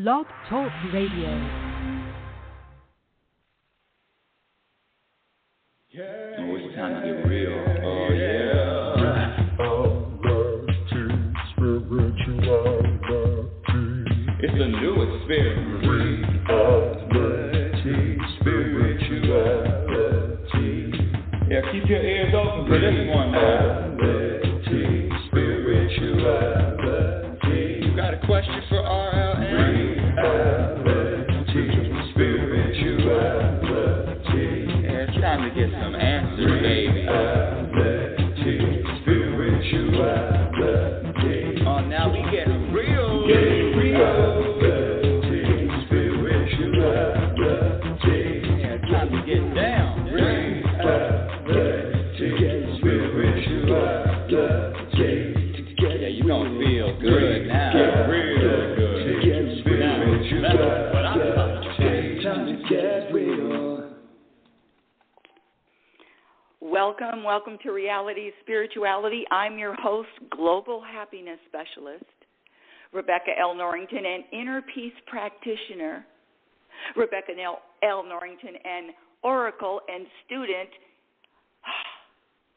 Blog Talk Radio. Oh, it's time to get real. Oh, yeah. It's a new experience. Spirituality. Yeah, keep your ears open for this one now. Spirituality. You got a question for RLN? Spirituality. Yeah, it's time to get some answers, baby. Spirituality. Oh, now we getting real. Getting real. Spirituality. Yeah, it's time to get down. Yeah, you gonna feel good now. Real good. Now, that's what I'm talking about. Time to get real. Welcome to Reality Spirituality. I'm your host, Global Happiness Specialist, Rebecca L. Norrington, and Inner Peace Practitioner, Rebecca L. Norrington, and Oracle and student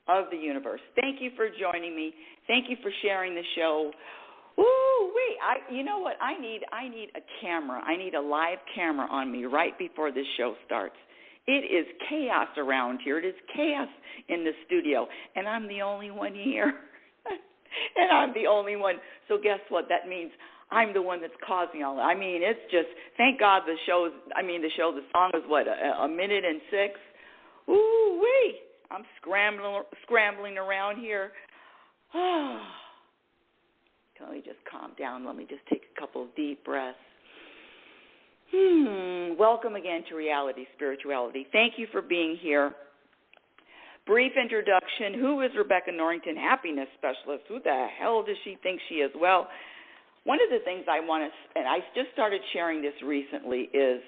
of the universe. Thank you for joining me. Thank you for sharing the show. Woo-wee. You know what? I need a camera. I need a live camera on me right before this show starts. It is chaos around here. It is chaos in the studio, and I'm the only one here. And I'm the only one. So guess what? That means I'm the one that's causing all that. I mean, it's just, thank God the song is what, a minute and 6? Ooh-wee. I'm scrambling around here. Let me just calm down. Let me just take a couple of deep breaths. Welcome again to Reality Spirituality. Thank you for being here. Brief introduction. Who is Rebecca Norrington, Happiness Specialist? Who the hell does she think she is? Well, one of the things I want to, and I just started sharing this recently, is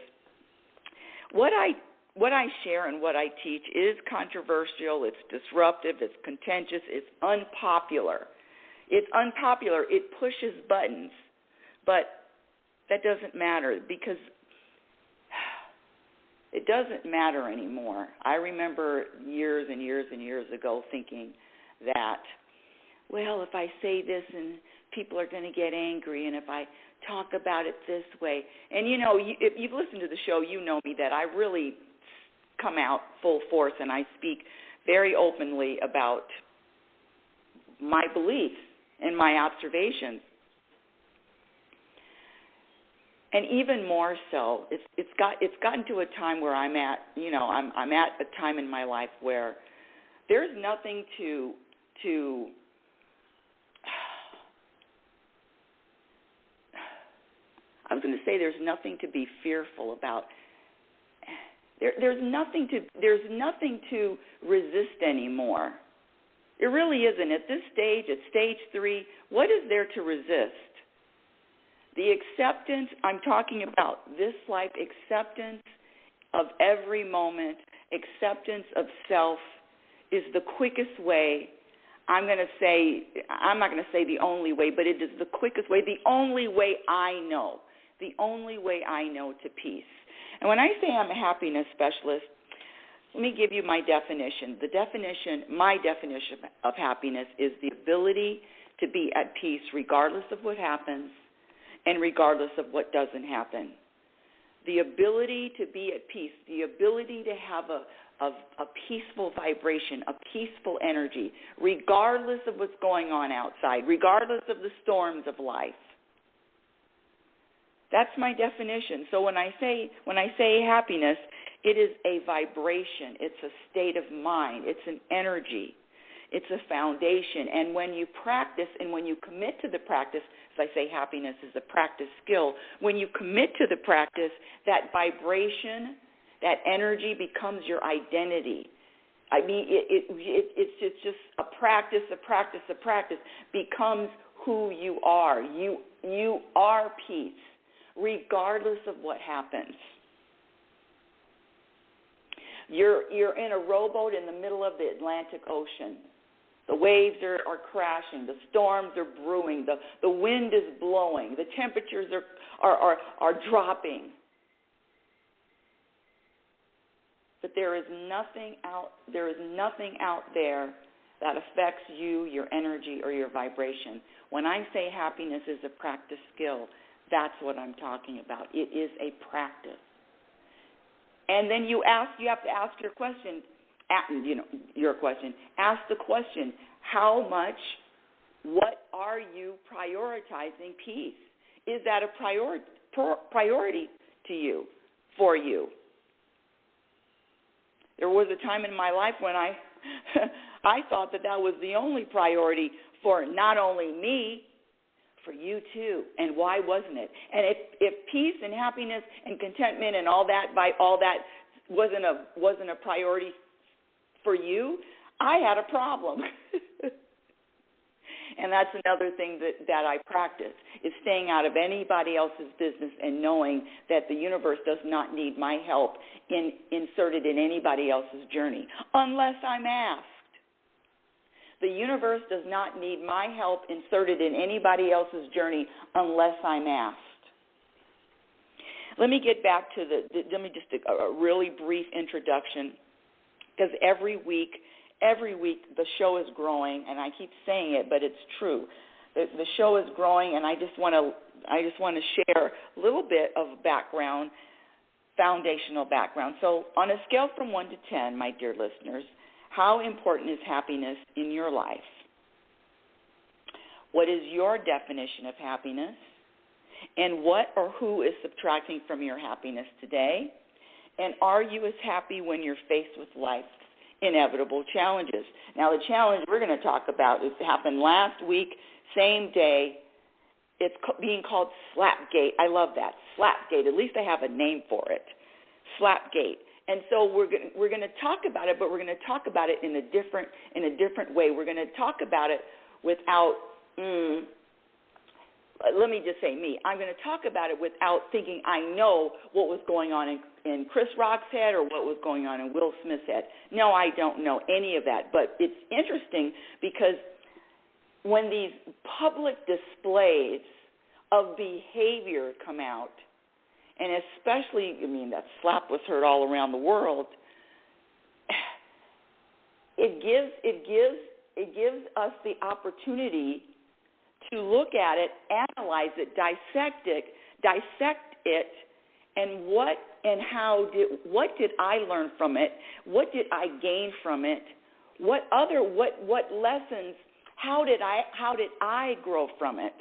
what I share and what I teach is controversial, it's disruptive, it's contentious, it's unpopular. It's unpopular. It pushes buttons, but that doesn't matter because it doesn't matter anymore. I remember years and years and years ago thinking that, well, if I say this and people are going to get angry, and if I talk about it this way, and you know, if you've listened to the show, you know me that I really come out full force and I speak very openly about my beliefs and my observations. And even more so, it's gotten to a time where I'm at a time in my life where there's nothing to I was going to say there's nothing to be fearful about. There's nothing to resist anymore. It really isn't. At this stage, at stage 3, what is there to resist? The acceptance, I'm talking about this life, acceptance of every moment, acceptance of self is the quickest way. I'm not going to say the only way, but it is the quickest way, the only way I know to peace. And when I say I'm a happiness specialist, let me give you my definition. My definition of happiness is the ability to be at peace regardless of what happens and regardless of what doesn't happen. The ability to be at peace, the ability to have a peaceful vibration, a peaceful energy, regardless of what's going on outside, regardless of the storms of life. That's my definition. So when I say happiness, it is a vibration. It's a state of mind. It's an energy. It's a foundation. And when you practice and when you commit to the practice, as I say, happiness is a practice skill. When you commit to the practice, that vibration, that energy becomes your identity. I mean, it's just a practice, becomes who you are. You are peace, regardless of what happens. You're in a rowboat in the middle of the Atlantic Ocean. The waves are crashing. The storms are brewing. The wind is blowing. The temperatures are dropping. But there is nothing out there that affects you, your energy, or your vibration. When I say happiness is a practice skill, that's what I'm talking about. It is a practice. And then you have to ask your question. Ask the question: what are you prioritizing? Peace. Is that a priority to you, for you? There was a time in my life when I thought that was the only priority for not only me, for you too. And why wasn't it? And if peace and happiness and contentment and all that wasn't a priority for you, I had a problem. And that's another thing that I practice, is staying out of anybody else's business and knowing that the universe does not need my help inserted in anybody else's journey, unless I'm asked. The universe does not need my help inserted in anybody else's journey unless I'm asked. Let me get back to a really brief introduction, because every week the show is growing, and I keep saying it, but it's true. The show is growing, and I just want to share a little bit of background, foundational background. So on a scale from 1 to 10, my dear listeners, how important is happiness in your life? What is your definition of happiness? And what or who is subtracting from your happiness today? And are you as happy when you're faced with life's inevitable challenges? Now, the challenge we're going to talk about happened last week, same day. It's being called SlapGate. I love that, SlapGate. At least I have a name for it, SlapGate. And so we're going to talk about it, but we're going to talk about it in a different way. We're going to talk about it without. Let me just say me. I'm going to talk about it without thinking I know what was going on in Chris Rock's head or what was going on in Will Smith's head. No, I don't know any of that. But it's interesting because when these public displays of behavior come out, and especially, that slap was heard all around the world, it gives us the opportunity to look at it, analyze it, dissect it, and what did I learn from it? What did I gain from it? What lessons? How did I grow from it?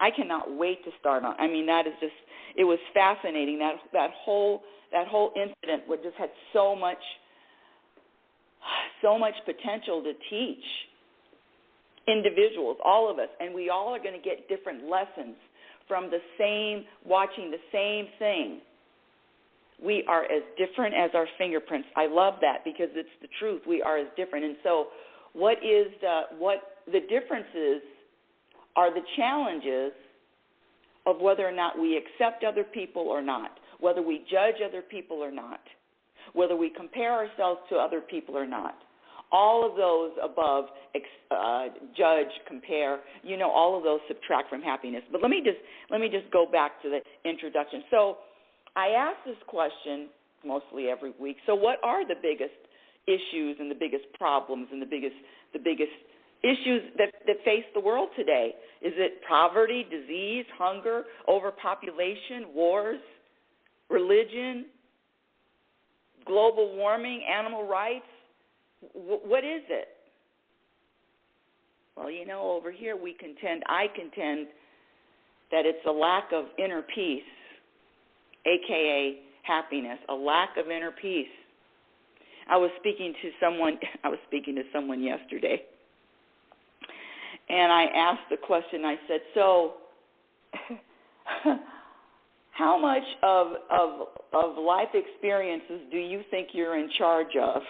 I cannot wait to start on. That is just, it was fascinating. That whole incident just had so much potential to teach individuals, all of us, and we all are going to get different lessons from watching the same thing. We are as different as our fingerprints. I love that because it's the truth. We are as different. And so what the differences are the challenges of whether or not we accept other people or not, whether we judge other people or not, whether we compare ourselves to other people or not. All of those above, judge, compare, all of those subtract from happiness. But let me just go back to the introduction. So I ask this question mostly every week. So what are the biggest issues and the biggest problems and the biggest issues that face the world today? Is it poverty, disease, hunger, overpopulation, wars, religion, global warming, animal rights? What is it? Well, over here I contend that it's a lack of inner peace, a.k.a. happiness, a lack of inner peace. I was speaking to someone yesterday, and I asked the question, I said, so how much of life experiences do you think you're in charge of?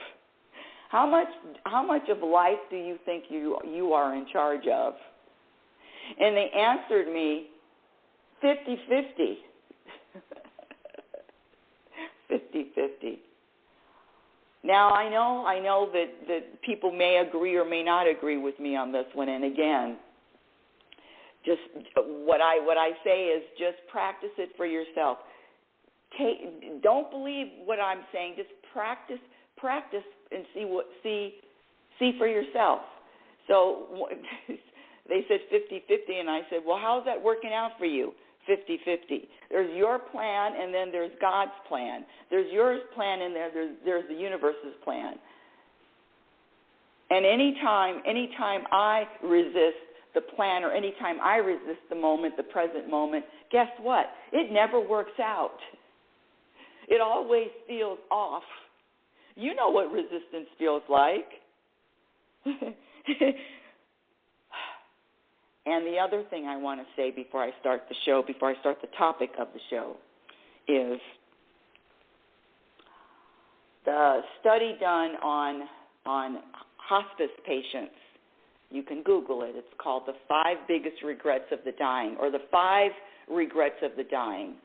How much of life do you think you are in charge of? And they answered me 50-50. 50-50. Now, I know that people may agree or may not agree with me on this one. And again, just what I say is just practice it for yourself. Don't believe what I'm saying. Just practice and see for yourself. So they said 50-50, and I said, well, how's that working out for you? 50-50. There's your plan, and then there's God's plan. There's your plan, and there's the universe's plan. And anytime I resist the plan, or anytime I resist the moment, the present moment, guess what? It never works out. It always feels off. You know what resistance feels like. And the other thing I want to say before I start the show, before I start the topic of the show, is the study done on hospice patients. You can Google it. It's called The 5 Biggest Regrets of the Dying, or The 5 Regrets of the Dying.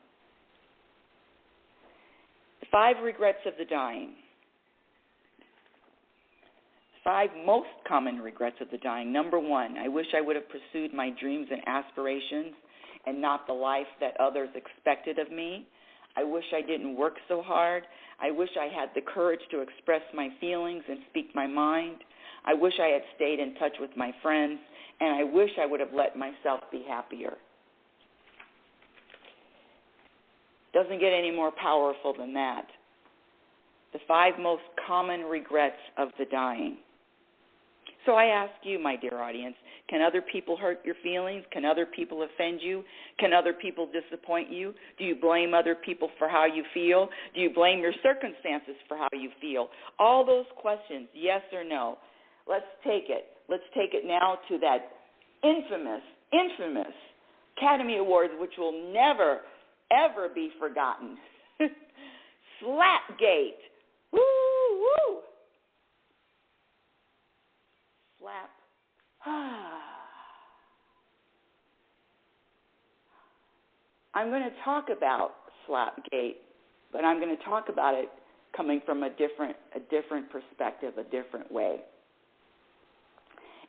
The 5 Regrets of the Dying. 5 most common regrets of the dying. Number 1, I wish I would have pursued my dreams and aspirations and not the life that others expected of me. I wish I didn't work so hard. I wish I had the courage to express my feelings and speak my mind. I wish I had stayed in touch with my friends, and I wish I would have let myself be happier. Doesn't get any more powerful than that. The 5 most common regrets of the dying. So I ask you, my dear audience, can other people hurt your feelings? Can other people offend you? Can other people disappoint you? Do you blame other people for how you feel? Do you blame your circumstances for how you feel? All those questions, yes or no. Let's take it. Let's take it now to that infamous Academy Awards, which will never, ever be forgotten. SlapGate. Woo, woo. Slap. I'm going to talk about SlapGate, but I'm going to talk about it coming from a different perspective, a different way.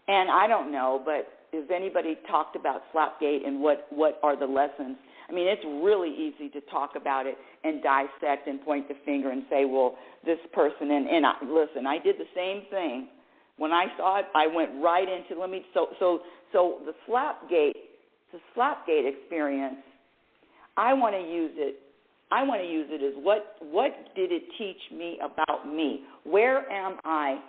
And I don't know, but has anybody talked about SlapGate and what are the lessons? I mean, it's really easy to talk about it and dissect and point the finger and say, well, this person, listen, I did the same thing. When I saw it, I went right into, so the SlapGate experience, I want to use it as what did it teach me about me? Where am I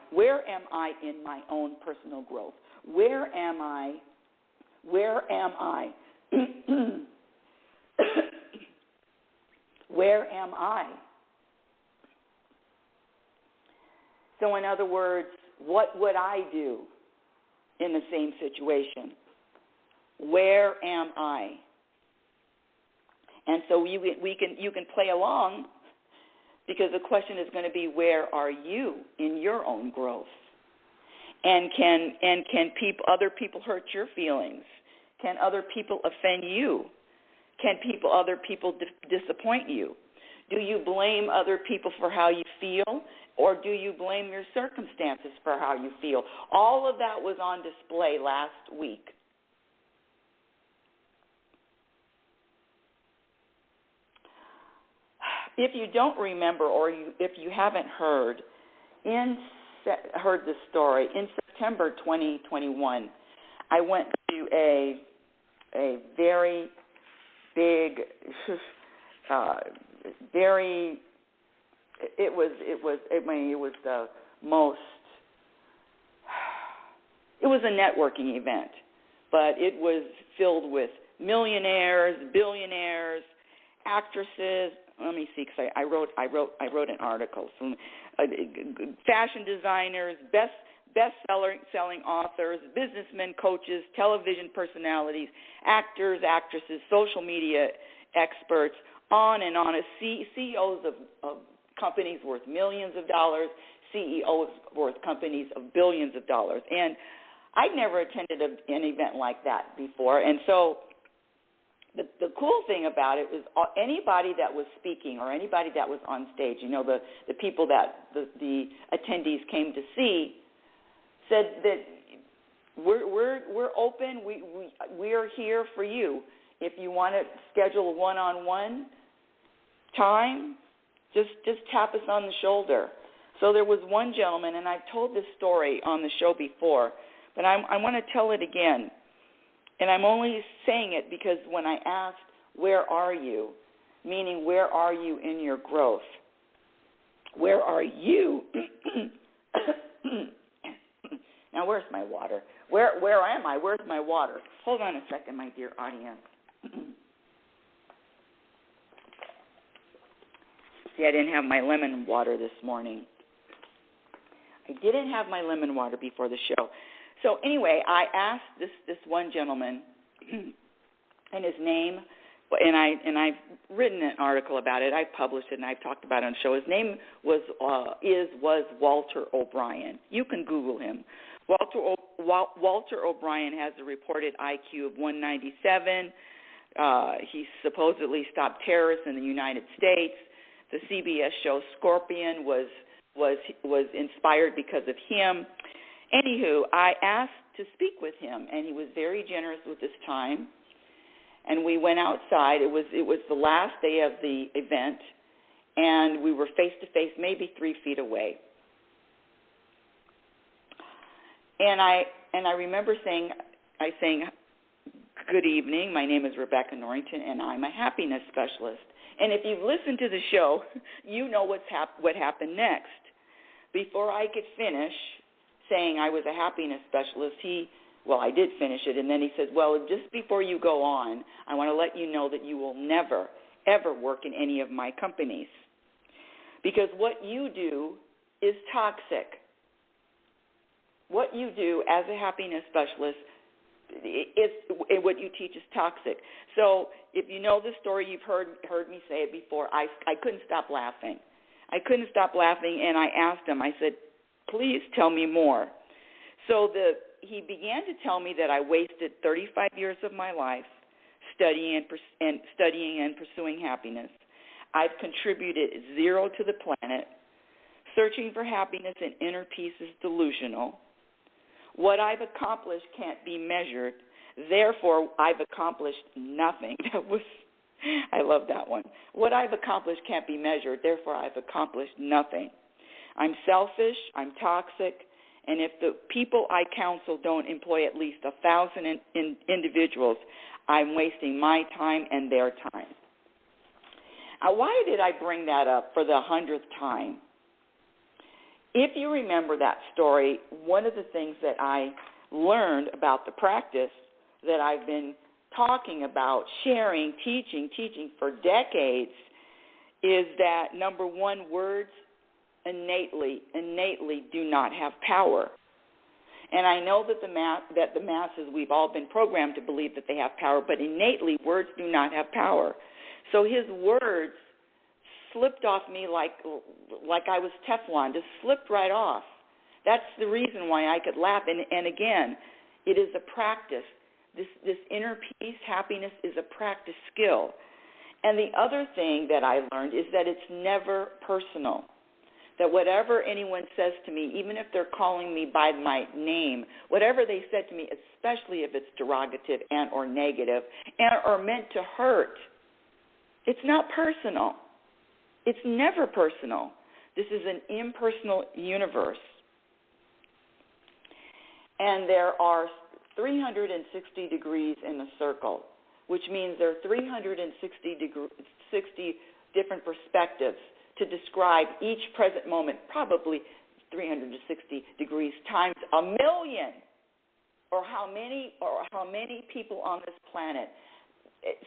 in my own personal growth? Where am I? Where am I? So in other words, what would I do in the same situation? Where am I? And so you can play along, because the question is going to be, where are you in your own growth? And can other people hurt your feelings? Can other people offend you? Can other people disappoint you? Do you blame other people for how you feel, or do you blame your circumstances for how you feel? All of that was on display last week. If you don't remember, or if you haven't heard this story, in September 2021, I went to a very big, it was a networking event, but it was filled with millionaires, billionaires, actresses. Let me see, because I wrote an article. Some fashion designers, best-selling authors, businessmen, coaches, television personalities, actors, actresses, social media experts, on and on. CEOs of companies worth millions of dollars, CEOs worth companies of billions of dollars. And I'd never attended an event like that before. And so the cool thing about it is anybody that was speaking or anybody that was on stage, the people that the attendees came to see, said that we're open. We are here for you. If you want to schedule a one-on-one time, just tap us on the shoulder. So there was one gentleman, and I've told this story on the show before, but I want to tell it again. And I'm only saying it because when I asked, where are you, meaning where are you in your growth? Where are you? Now, where's my water? Where am I? Where's my water? Hold on a second, my dear audience. See, I didn't have my lemon water this morning. I didn't have my lemon water before the show. So anyway, I asked this one gentleman, and his name, and I've written an article about it. I've published it, and I've talked about it on the show. His name was Walter O'Brien. You can Google him. Walter O'Brien has a reported IQ of 197. He supposedly stopped terrorists in the United States. The CBS show Scorpion was inspired because of him. Anywho, I asked to speak with him, and he was very generous with his time. And we went outside. It was the last day of the event, and we were face to face, maybe 3 feet away. And I remember saying, "Good evening. My name is Rebecca Norrington, and I'm a happiness specialist." And if you've listened to the show, you know what happened next. Before I could finish saying I was a happiness specialist, I did finish it, and then he said, well, just before you go on, I want to let you know that you will never, ever work in any of my companies, because what you do is toxic. What you do as a happiness specialist, what you teach is toxic. So if you know the story, you've heard me say it before, I couldn't stop laughing. And I asked him, I said, please tell me more. So he began to tell me that I wasted 35 years of my life studying and pursuing happiness. I've contributed 0 to the planet. Searching for happiness and inner peace is delusional. What I've accomplished can't be measured. Therefore, I've accomplished nothing. I love that one. What I've accomplished can't be measured. Therefore, I've accomplished nothing. I'm selfish. I'm toxic. And if the people I counsel don't employ at least 1,000 individuals, I'm wasting my time and their time. Now, why did I bring that up for the 100th time? If you remember that story, one of the things that I learned about the practice that I've been talking about, sharing, teaching for decades, is that, number one, words innately do not have power. And I know that the masses, we've all been programmed to believe that they have power, but innately words do not have power. So his words slipped off me like I was Teflon, just slipped right off. That's the reason why I could laugh. And again, it is a practice. This inner peace, happiness, is a practice skill. And the other thing that I learned is that it's never personal. That whatever anyone says to me, even if they're calling me by my name, whatever they said to me, especially if it's derogative and or negative and or meant to hurt, it's not personal. It's never personal. This is an impersonal universe. And there are 360 degrees in a circle, which means there are 360 different perspectives to describe each present moment, probably 360 degrees times a million, or how many people on this planet.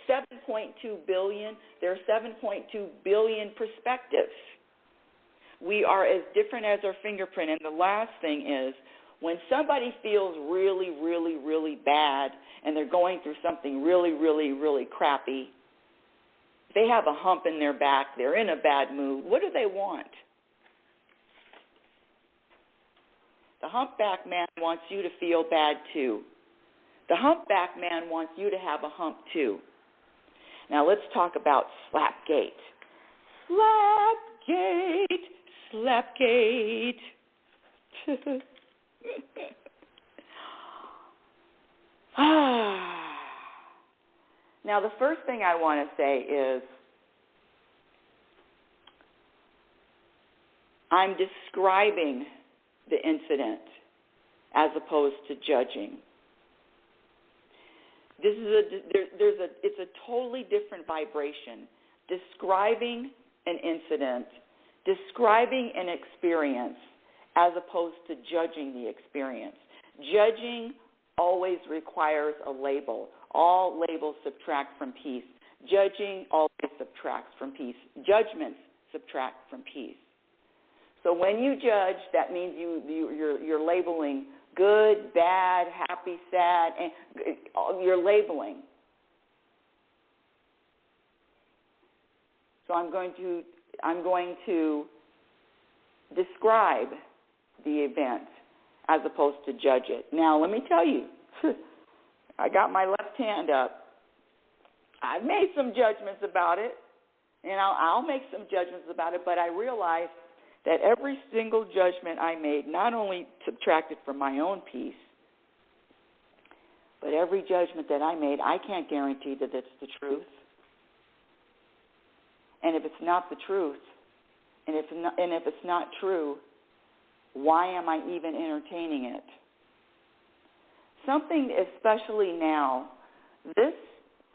7.2 billion, there are 7.2 billion perspectives. We are as different as our fingerprint. And the last thing is, when somebody feels really, really, really bad and they're going through something really, really, really crappy, they have a hump in their back, they're in a bad mood, what do they want? The humpback man wants you to feel bad too. The humpback man wants you to have a hump too. Now let's talk about SlapGate. SlapGate. Now, the first thing I want to say is I'm describing the incident as opposed to judging. It's a totally different vibration. Describing an incident, describing an experience, as opposed to judging the experience. Judging always requires a label. All labels subtract from peace. Judging always subtracts from peace. Judgments subtract from peace. So when you judge, that means you're labeling good, bad, happy, sad, and you're labeling. So I'm going to describe the event as opposed to judge it. Now, let me tell you, I got my left hand up. I've made some judgments about it, and I'll make some judgments about it, but I realized that every single judgment I made not only subtracted from my own peace, but every judgment that I made, I can't guarantee that it's the truth. And if it's not the truth, and if it's not true, why am I even entertaining it? Something especially now,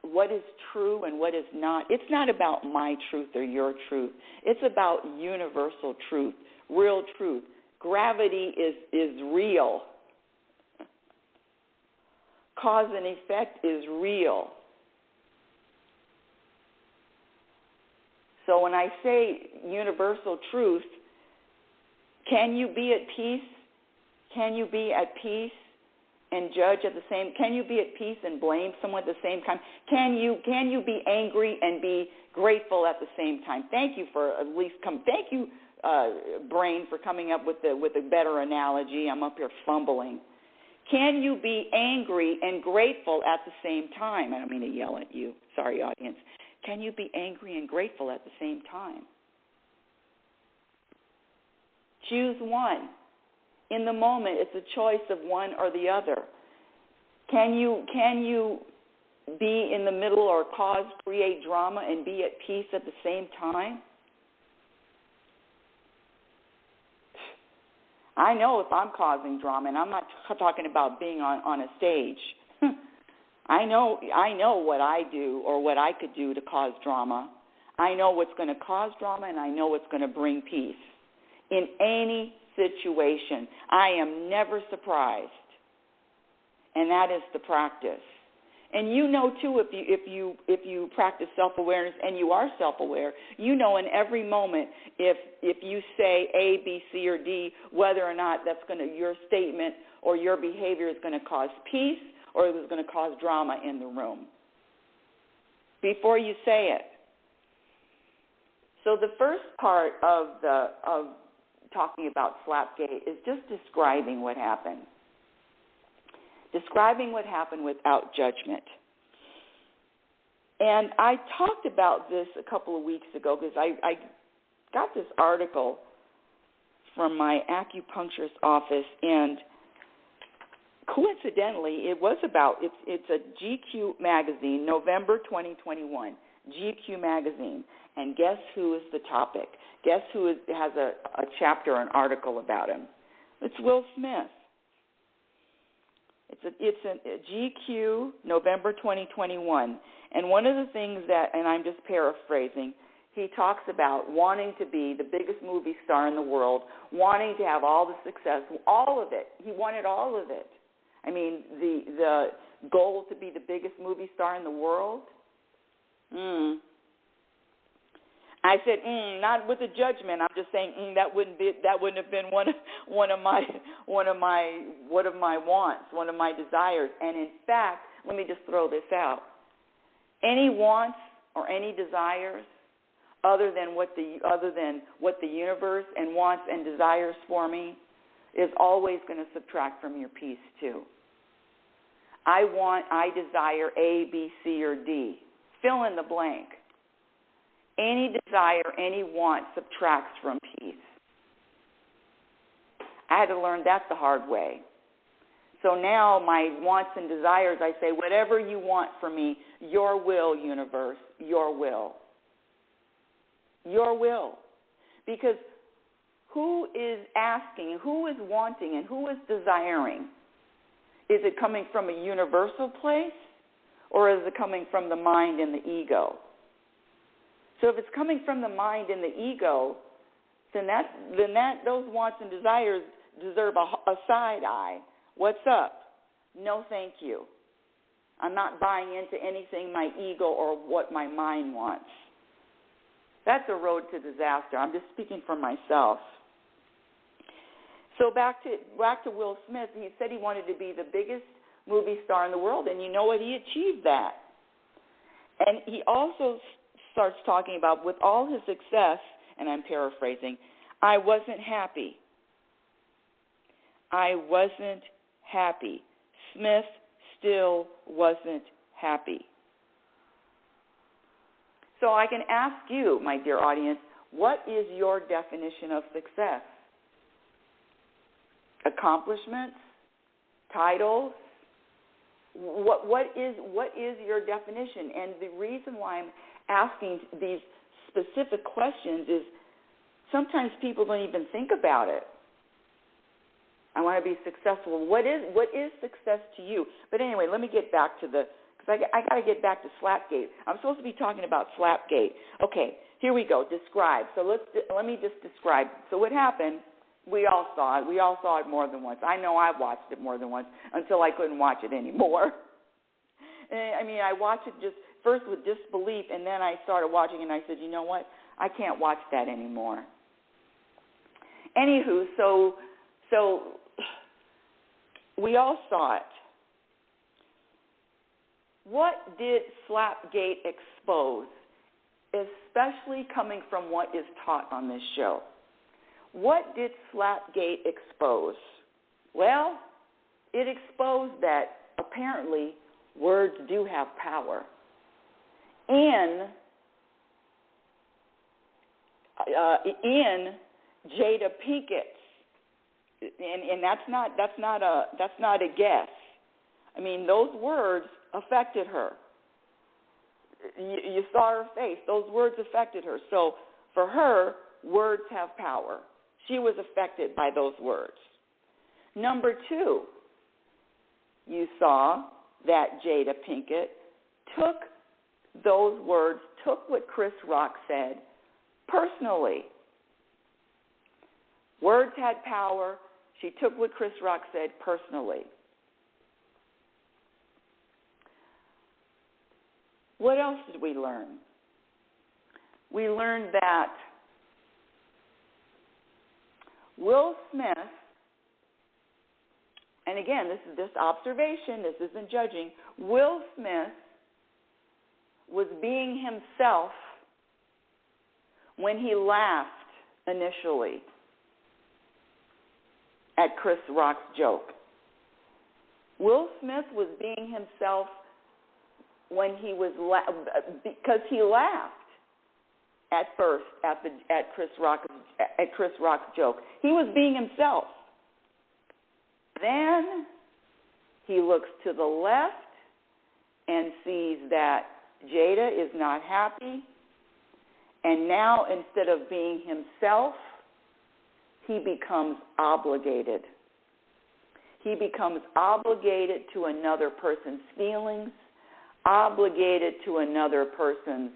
what is true and what is not, it's not about my truth or your truth. It's about universal truth, real truth. Gravity is real. Cause and effect is real. So when I say universal truth, can you be at peace? Can you be at peace and judge at the same? Can you be at peace and blame someone at the same time? Can you be angry and be grateful at the same time? Thank you for at least Thank you, brain, for coming up with a better analogy. I'm up here fumbling. Can you be angry and grateful at the same time? I don't mean to yell at you. Sorry, audience. Can you be angry and grateful at the same time? Choose one. In the moment, it's a choice of one or the other. Can you be in the middle or create drama and be at peace at the same time? I know if I'm causing drama, and I'm not talking about being on a stage. I know what I do or what I could do to cause drama. I know what's going to cause drama, and I know what's going to bring peace. In any situation, I am never surprised, and that is the practice. And you know too, if you practice self-awareness and you are self-aware, you know in every moment if you say A, B, C, or D, whether or not your statement or your behavior is going to cause peace or it was going to cause drama in the room before you say it. So the first part of talking about SlapGate is just describing what happened. Describing what happened without judgment. And I talked about this a couple of weeks ago because I got this article from my acupuncturist office, and coincidentally, it's a GQ magazine, November 2021, GQ magazine. And guess who is the topic? Guess who has a chapter or an article about him? It's Will Smith. It's a GQ, November 2021. And one of the things and I'm just paraphrasing, he talks about wanting to be the biggest movie star in the world, wanting to have all the success, all of it. He wanted all of it. I mean, the goal to be the biggest movie star in the world? I said, not with a judgment. I'm just saying that wouldn't have been one of my wants, one of my desires. And in fact, let me just throw this out. Any wants or any desires other than what the universe and wants and desires for me is always going to subtract from your peace too. I desire A, B, C, or D. Fill in the blank. Any desire, any want subtracts from peace. I had to learn that the hard way. So now my wants and desires, I say, whatever you want for me, your will, universe, your will. Your will. Because who is asking, who is wanting, and who is desiring? Is it coming from a universal place, or is it coming from the mind and the ego? So if it's coming from the mind and the ego, then those wants and desires deserve a side eye. What's up? No, thank you. I'm not buying into anything my ego or what my mind wants. That's a road to disaster. I'm just speaking for myself. So back to Will Smith. He said he wanted to be the biggest movie star in the world, and you know what? He achieved that. And he also starts talking about, with all his success, and I'm paraphrasing, I wasn't happy. I wasn't happy. Smith still wasn't happy. So I can ask you, my dear audience, what is your definition of success? Accomplishments? Titles? What is your definition? And the reason why I'm asking these specific questions is sometimes people don't even think about it. I want to be successful. What is success to you? But anyway, let me get back to because I got to get back to SlapGate. I'm supposed to be talking about SlapGate. Okay, here we go. Describe. So let me just describe. So what happened? We all saw it. We all saw it more than once. I know I watched it more than once until I couldn't watch it anymore. I mean, I watched it just first with disbelief, and then I started watching, and I said, you know what? I can't watch that anymore. Anywho, so we all saw it. What did SlapGate expose, especially coming from what is taught on this show? What did SlapGate expose? Well, it exposed that apparently words do have power. In Jada Pinkett's, and that's not a guess. I mean, those words affected her. You saw her face. Those words affected her. So for her, words have power. She was affected by those words. Number two, you saw that Jada Pinkett took those words, took what Chris Rock said personally. Words had power. She took what Chris Rock said personally. What else did we learn? We learned that Will Smith, and again, this is just observation, this isn't judging, Will Smith was being himself when he laughed initially at Chris Rock's joke. Will Smith was being himself when he was because he laughed at first at Chris Rock's joke. He was being himself. Then he looks to the left and sees that Jada is not happy, and now instead of being himself, he becomes obligated. He becomes obligated to another person's feelings, obligated to another person's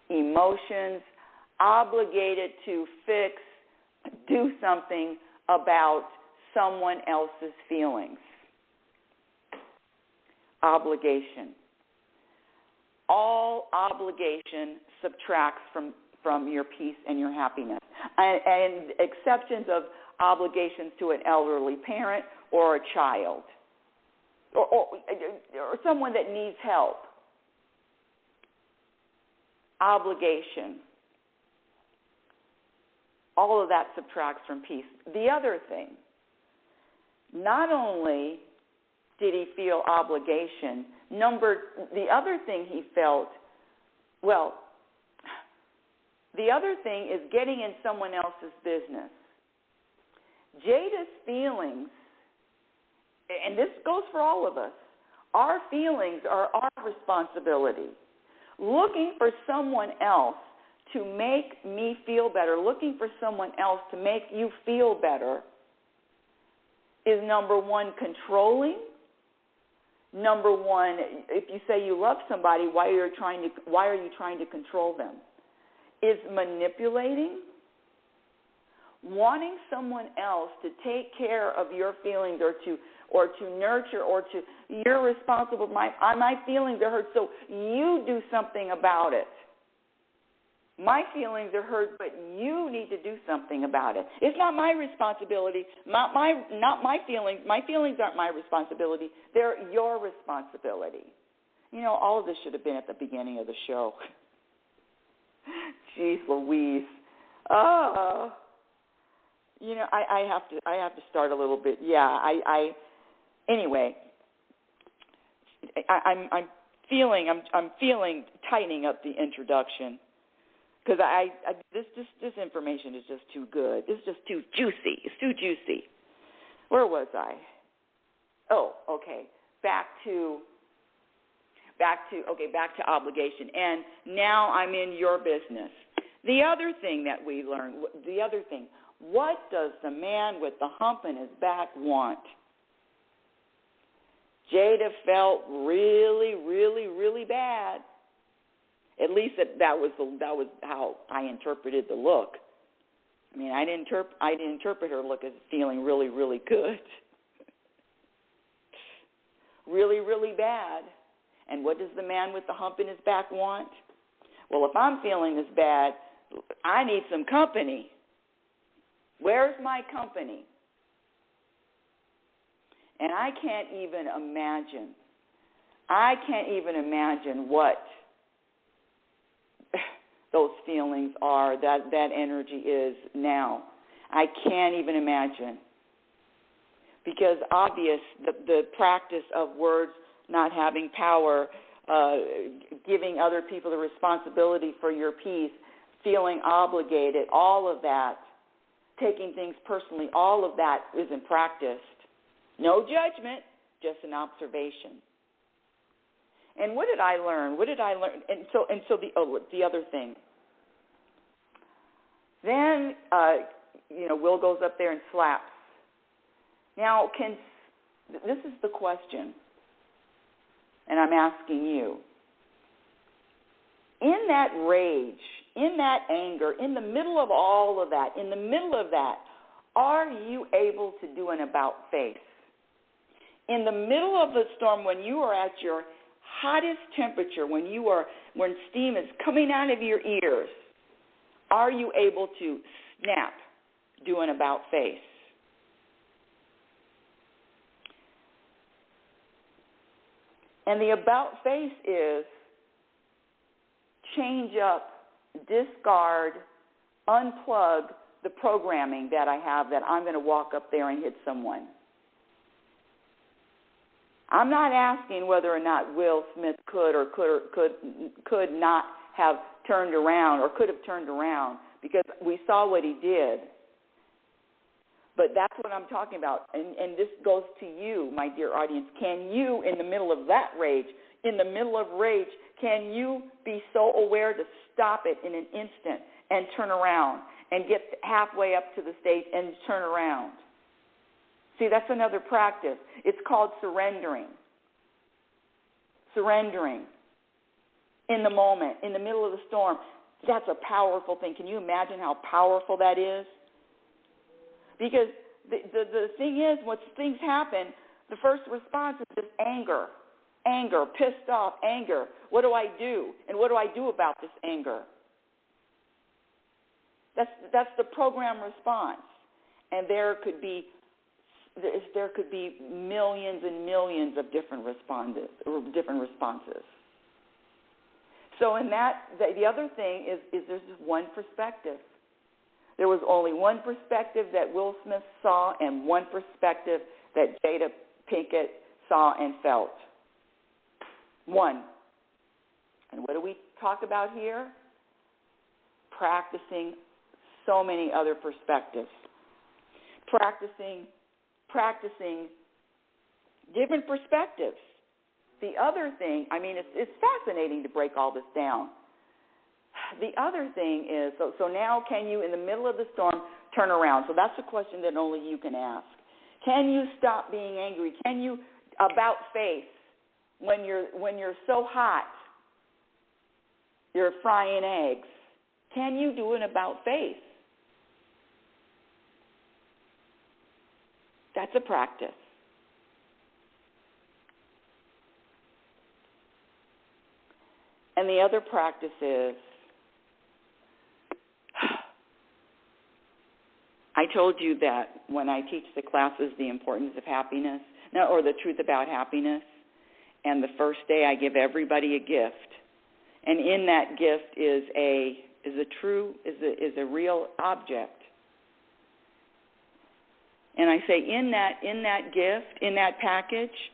emotions, obligated to do something about someone else's feelings. Obligation. All obligation subtracts from your peace and your happiness. And exceptions of obligations to an elderly parent or a child or someone that needs help. Obligation. All of that subtracts from peace. The other thing, not only did he feel obligation, the other thing he felt, the other thing is getting in someone else's business. Jada's feelings, and this goes for all of us, our feelings are our responsibility. Looking for someone else to make me feel better, looking for someone else to make you feel better is, number one, controlling. Number one, if you say you love somebody, why are you trying to control them? Is manipulating. Wanting someone else to take care of your feelings or to nurture or to, you're responsible, my feelings are hurt, so you do something about it. My feelings are hurt, but you need to do something about it. It's not my responsibility, not my feelings. My feelings aren't my responsibility. They're your responsibility. You know, all of this should have been at the beginning of the show. Jeez Louise. Oh. You know, I have to start a little bit. Yeah, anyway, I'm feeling tightening up the introduction because this information is just too good. This is just too juicy. It's too juicy. Where was I? Oh, okay. Back to obligation. And now I'm in your business. The other thing that we learned, what does the man with the hump in his back want? Jada felt really, really, really bad. At least that was how I interpreted the look. I mean, I didn't interpret her look as feeling really, really good. Really, really bad. And what does the man with the hump in his back want? Well, if I'm feeling this bad, I need some company. Where's my company? And I can't even imagine what those feelings are, that energy is now. I can't even imagine. Because obvious, the practice of words not having power, giving other people the responsibility for your peace, feeling obligated, all of that, taking things personally, all of that isn't practiced. No judgment, just an observation. And what did I learn? And so the other thing. Then Will goes up there and slaps. Now, this is the question, and I'm asking you. In that rage, in that anger, in the middle of all of that, are you able to do an about-face? In the middle of the storm, when you are at your hottest temperature, when steam is coming out of your ears, are you able to snap, do an about-face? And the about-face is change up, discard, unplug the programming that I have that I'm going to walk up there and hit someone. I'm not asking whether or not Will Smith could not have turned around or could have turned around, because we saw what he did. But that's what I'm talking about. And this goes to you, my dear audience. Can you, in the middle of that rage, can you be so aware to stop it in an instant and turn around and get halfway up to the stage and turn around? See, that's another practice. It's called surrendering. Surrendering in the moment, in the middle of the storm. That's a powerful thing. Can you imagine how powerful that is? Because the thing is, when things happen, the first response is just anger, pissed off, anger. What do I do? And what do I do about this anger? That's the program response. And there could be millions and millions of different responses. So in that, the other thing is there's just one perspective. There was only one perspective that Will Smith saw and one perspective that Jada Pinkett saw and felt. One. And what do we talk about here? Practicing so many other perspectives. Practicing Different perspectives. The other thing, I mean, it's fascinating to break all this down. The other thing is, so now can you, in the middle of the storm, turn around? So that's a question that only you can ask. Can you stop being angry? Can you about face when you're so hot, you're frying eggs? Can you do an about face? That's a practice. And the other practice is, I told you that when I teach the classes, the importance of happiness, or the truth about happiness. And the first day I give everybody a gift. And in that gift is a real object. And I say in that gift, in that package,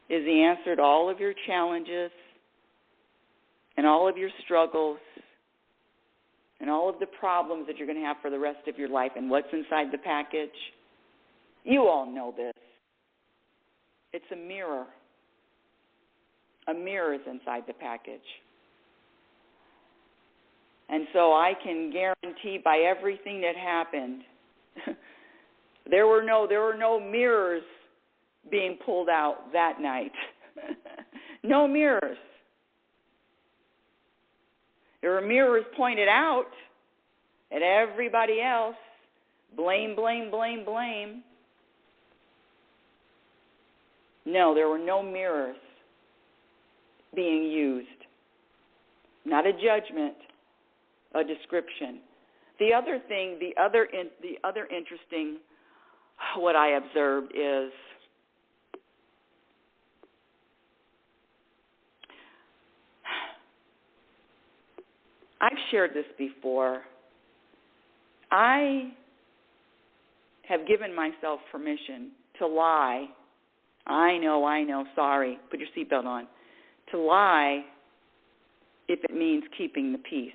is the answer to all of your challenges and all of your struggles and all of the problems that you're going to have for the rest of your life. And what's inside the package? You all know this. It's a mirror. A mirror is inside the package. And so I can guarantee by everything that happened, there were no mirrors being pulled out that night. No mirrors. There were mirrors pointed out at everybody else. Blame, blame, blame, blame. No, there were no mirrors being used. Not a judgment, a description. The other thing, the other interesting, what I observed is I've shared this before. I have given myself permission to lie. I know, sorry, put your seatbelt on. To lie if it means keeping the peace.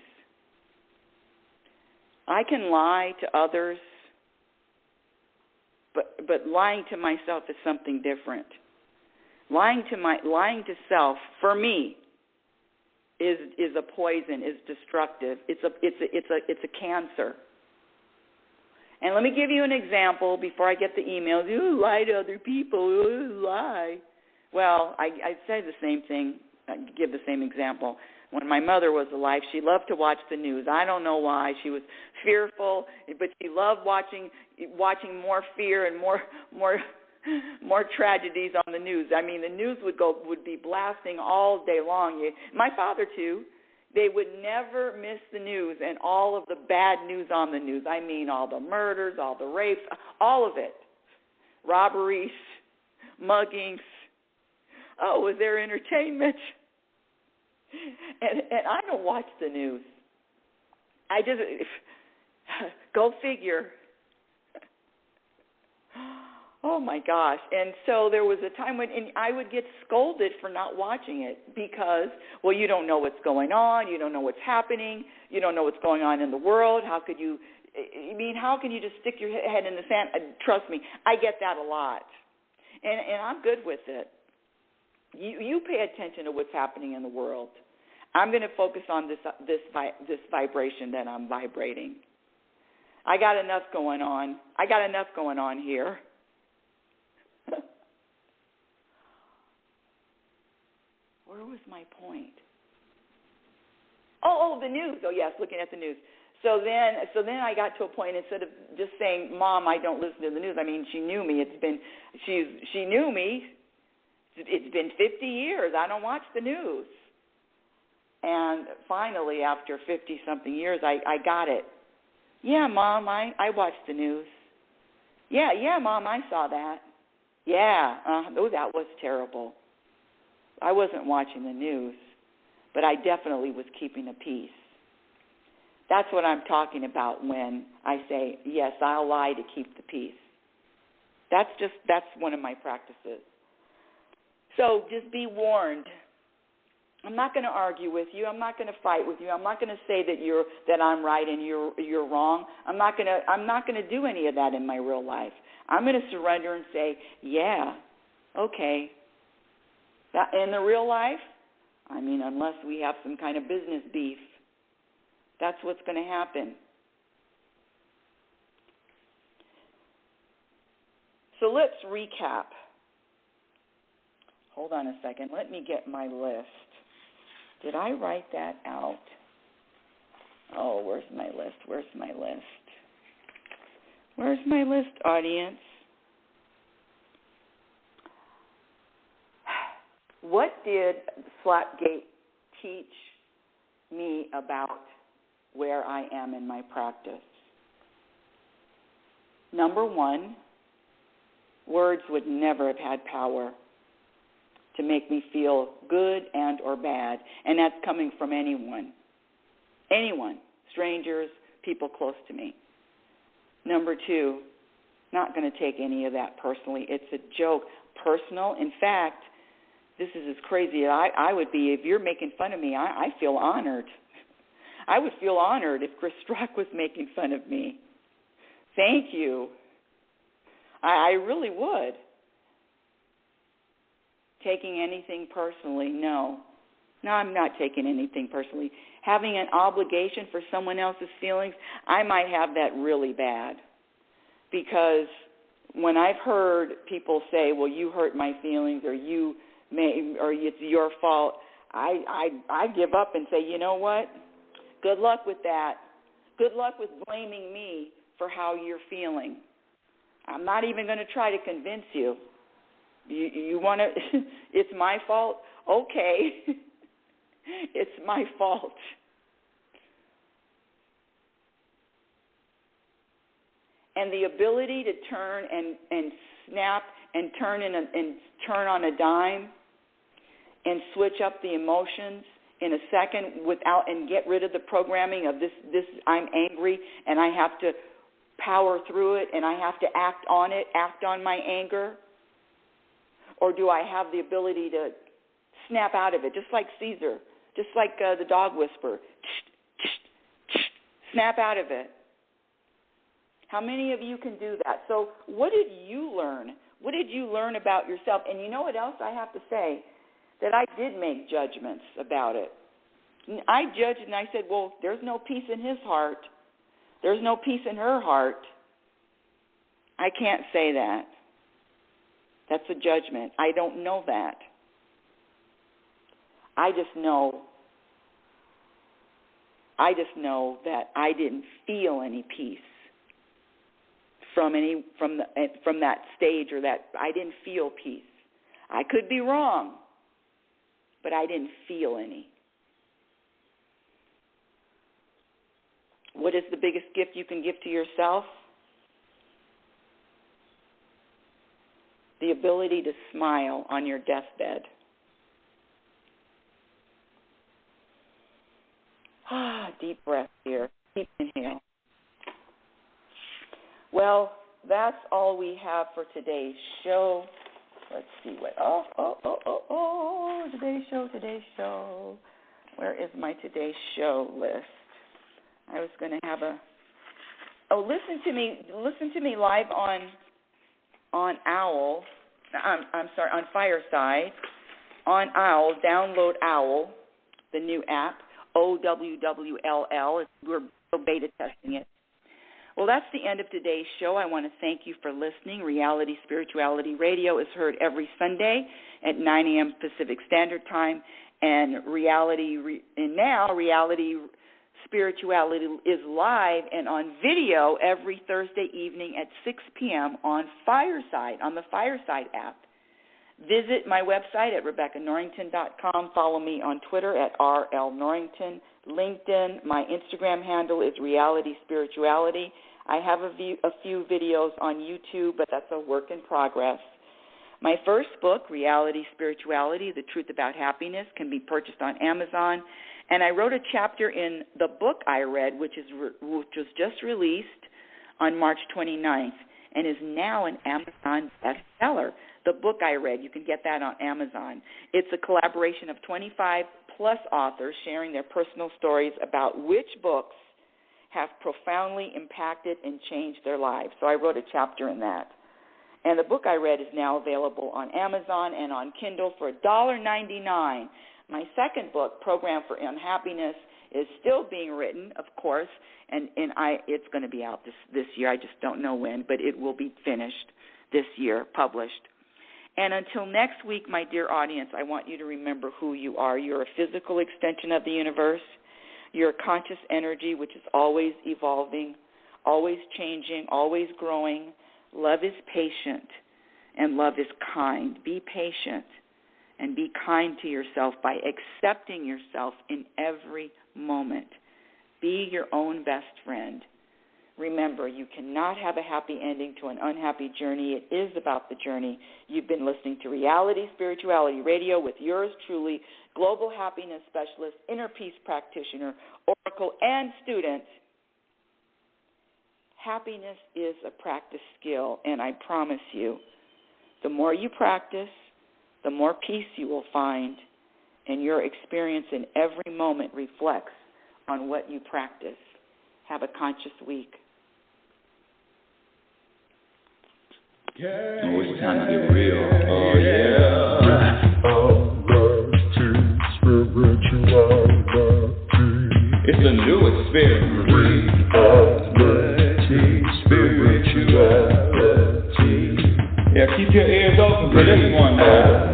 I can lie to others, but lying to myself is something different. Lying to self, for me, is a poison, is destructive. It's a cancer. And let me give you an example before I get the emails. You lie to other people. You lie. Well, I say the same thing. I give the same example. When my mother was alive, she loved to watch the news. I don't know why. She was fearful, but she loved watching more fear and more tragedies on the news. I mean, the news would be blasting all day long. My father too. They would never miss the news and all of the bad news on the news. I mean, all the murders, all the rapes, all of it, robberies, muggings. Oh, was there entertainment? And I don't watch the news. I just, go figure. Oh, my gosh. And so there was a time when I would get scolded for not watching it because, well, you don't know what's going on. You don't know what's happening. You don't know what's going on in the world. How can you just stick your head in the sand? Trust me, I get that a lot. And I'm good with it. You pay attention to what's happening in the world. I'm going to focus on this vibration that I'm vibrating. I got enough going on here. Where was my point? Oh, the news. Oh, yes, looking at the news. So then I got to a point, instead of just saying, Mom, I don't listen to the news. I mean, she knew me. She knew me. It's been 50 years. I don't watch the news. And finally, after 50-something years, I got it. Yeah, Mom, I watch the news. Yeah, Mom, I saw that. Yeah, that was terrible. I wasn't watching the news, but I definitely was keeping the peace. That's what I'm talking about when I say, yes, I'll lie to keep the peace. That's one of my practices. So just be warned. I'm not going to argue with you. I'm not going to fight with you. I'm not going to say that I'm right and you're wrong. I'm not going to do any of that in my real life. I'm going to surrender and say, yeah, Okay. That, in the real life, I mean, unless we have some kind of business beef, that's what's going to happen. So let's recap. Hold on a second. Let me get my list. Did I write that out? Oh, where's my list? Where's my list? Where's my list, audience? What did SlapGate teach me about where I am in my practice? Number one, words would never have had power to make me feel good and or bad, and that's coming from anyone. Anyone, strangers, people close to me. Number two, not going to take any of that personally. It's a joke. Personal. In fact, this is as crazy as I would be. If you're making fun of me, I feel honored. I would feel honored if Chris Strock was making fun of me. Thank you. I really would. Taking anything personally, no. No, I'm not taking anything personally. Having an obligation for someone else's feelings, I might have that really bad. Because when I've heard people say, well, you hurt my feelings, or it's your fault, I give up and say, you know what? Good luck with that. Good luck with blaming me for how you're feeling. I'm not even going to try to convince you. You want to, it's my fault? Okay. It's my fault. And the ability to turn and snap and turn on a dime and switch up the emotions in a second without and get rid of the programming of this I'm angry and I have to power through it and I have to act on it, act on my anger? Or do I have the ability to snap out of it, just like Caesar, just like the dog whisperer, snap out of it? How many of you can do that? So what did you learn? What did you learn about yourself? And you know what else I have to say? That I did make judgments about it. I judged and I said, well, there's no peace in his heart. There's no peace in her heart. I can't say that. That's a judgment. I don't know that. I just know that I didn't feel any peace from that stage, or that I didn't feel peace. I could be wrong, but I didn't feel any. What is the biggest gift you can give to yourself? The ability to smile on your deathbed. Deep breath here. Deep inhale. Well, that's all we have for today's show. Let's see what. Today's show. Where is my today's show list? I was going to have listen to me live on Owl. On Fireside, on Owl. Download Owl, the new app, OWWLL. We're beta testing it. Well, that's the end of today's show. I want to thank you for listening. Reality Spirituality Radio is heard every Sunday at 9 a.m. Pacific Standard Time, and Reality Spirituality is live and on video every Thursday evening at 6 p.m. on the Fireside app. Visit my website at RebeccaNorrington.com. Follow me on Twitter at RLNorrington. LinkedIn, my Instagram handle is Reality Spirituality. I have a few videos on YouTube, but that's a work in progress. My first book, Reality Spirituality, The Truth About Happiness, can be purchased on Amazon. And I wrote a chapter in the book I read, which was just released on March 29th and is now an Amazon bestseller. The book I read, you can get that on Amazon. It's a collaboration of 25-plus authors sharing their personal stories about which books have profoundly impacted and changed their lives. So I wrote a chapter in that. And the book I read is now available on Amazon and on Kindle for $1.99. My second book, Program for Unhappiness, is still being written, of course, and it's going to be out this year. I just don't know when, but it will be finished this year, published. And until next week, my dear audience, I want you to remember who you are. You're a physical extension of the universe. You're a conscious energy which is always evolving, always changing, always growing. Love is patient, and love is kind. Be patient and be kind to yourself by accepting yourself in every moment. Be your own best friend. Remember, you cannot have a happy ending to an unhappy journey. It is about the journey. You've been listening to Reality Spirituality Radio with yours truly, Global Happiness Specialist, Inner Peace Practitioner, Oracle, and student. Happiness is a practice skill, and I promise you, the more you practice, the more peace you will find, and your experience in every moment reflects on what you practice. Have a conscious week. Oh, it's time to get real. Oh, yeah. It's a new experience. Reality Spirituality. Yeah, keep your ears open for this one now.